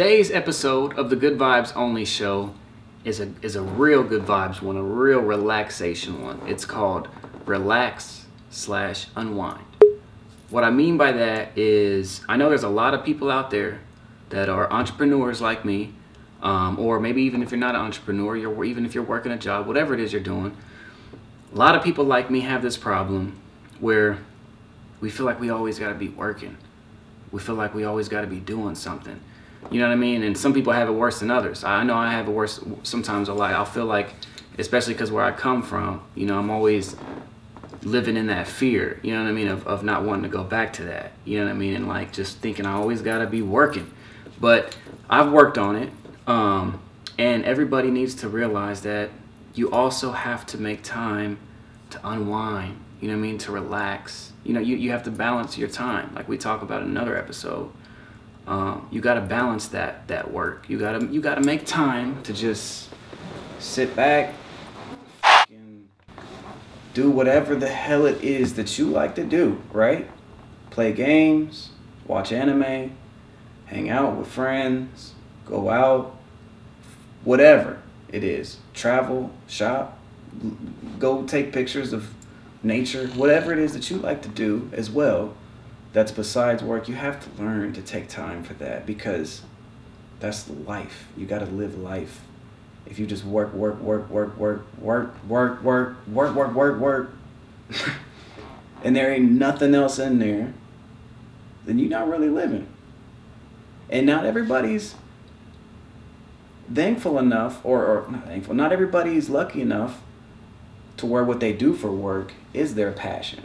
Today's episode of the Good Vibes Only show is a real good vibes one, a real relaxation one. It's called Relax/Unwind. What I mean by that is, I know there's a lot of people out there that are entrepreneurs like me, or maybe even if you're not an entrepreneur, even if you're working a job, whatever it is you're doing. A lot of people like me have this problem where we feel like we always got to be working. We feel like we always got to be doing something. You know what I mean? And some people have it worse than others. I know I have it worse sometimes a lot. I'll feel like, especially because where I come from, you know, I'm always living in that fear, you know what I mean, of not wanting to go back to that. You know what I mean? And like just thinking I always got to be working. But I've worked on it. And everybody needs to realize that you also have to make time to unwind, you know what I mean, to relax. You know, you have to balance your time, like we talk about in another episode. You got to balance that work. You gotta make time to just sit back and do whatever the hell it is that you like to do, right? Play games, watch anime, hang out with friends, go out, whatever it is. Travel, shop, go take pictures of nature, whatever it is that you like to do as well. That's besides work. You have to learn to take time for that, because that's life. You got to live life. If you just work, and there ain't nothing else in there, then you're not really living. And not everybody's thankful enough, or not thankful, not everybody's lucky enough to where what they do for work is their passion.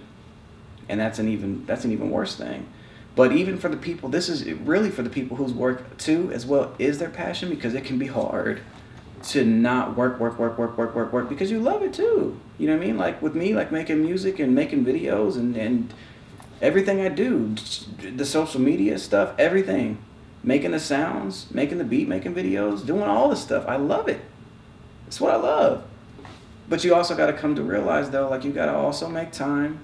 And that's an even worse thing. But even for the people, this is really for the people whose work too as well is their passion, because it can be hard to not work because you love it too. You know what I mean? Like with me, like making music and making videos and everything I do, the social media stuff, everything, making the sounds, making the beat, making videos, doing all this stuff. I love it. It's what I love. But you also got to come to realize though, like you got to also make time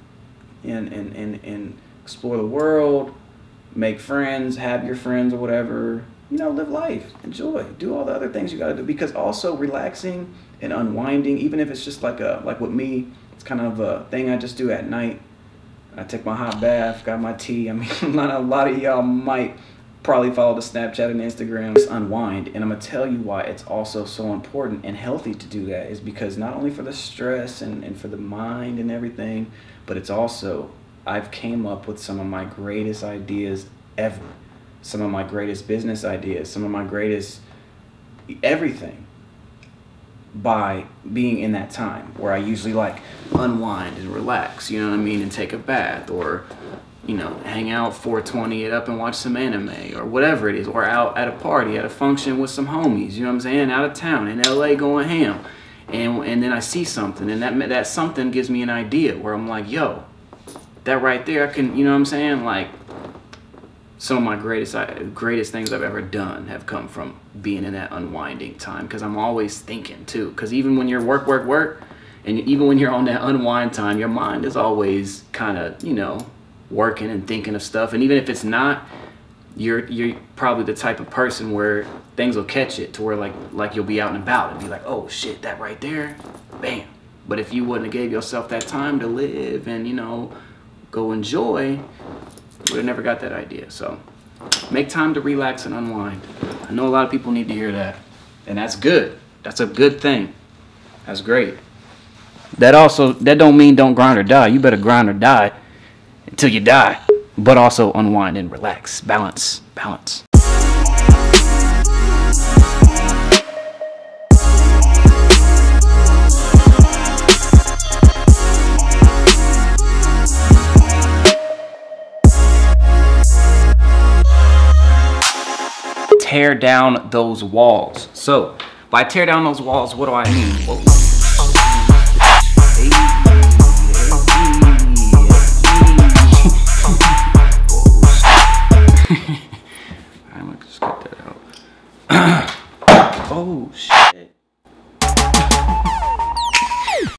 and explore the world, make friends, have your friends or whatever, you know, live life, enjoy, do all the other things you got to do. Because also relaxing and unwinding, even if it's just like with me, it's kind of a thing I just do at night. I take my hot bath, got my tea. I mean, a lot of y'all might probably follow the Snapchat and Instagram. Just unwind. And I'm gonna tell you why it's also so important and healthy to do that, is because not only for the stress and for the mind and everything, but it's also, I've came up with some of my greatest ideas ever. Some of my greatest business ideas, some of my greatest everything, by being in that time where I usually like unwind and relax, you know what I mean, and take a bath, or you know, hang out 420 it up and watch some anime or whatever it is, or out at a party, at a function with some homies, you know what I'm saying, out of town in LA going ham, and then I see something, and that something gives me an idea where I'm like, yo, that right there, I can, you know what I'm saying, like some of my greatest things I've ever done have come from being in that unwinding time, because I'm always thinking too, because even when you're work, and even when you're on that unwind time, your mind is always kind of, you know, working and thinking of stuff. And even if it's not, you're probably the type of person where things will catch it to where like you'll be out and about and be like, oh shit, that right there, bam. But if you wouldn't have gave yourself that time to live and, you know, go enjoy, you would have never got that idea. So make time to relax and unwind. I know a lot of people need to hear that, and that's good. That's a good thing. That's great. That don't mean don't grind or die. You better grind or die until you die, but also unwind and relax. Balance. Tear down those walls. So by tear down those walls, what do I mean? Well,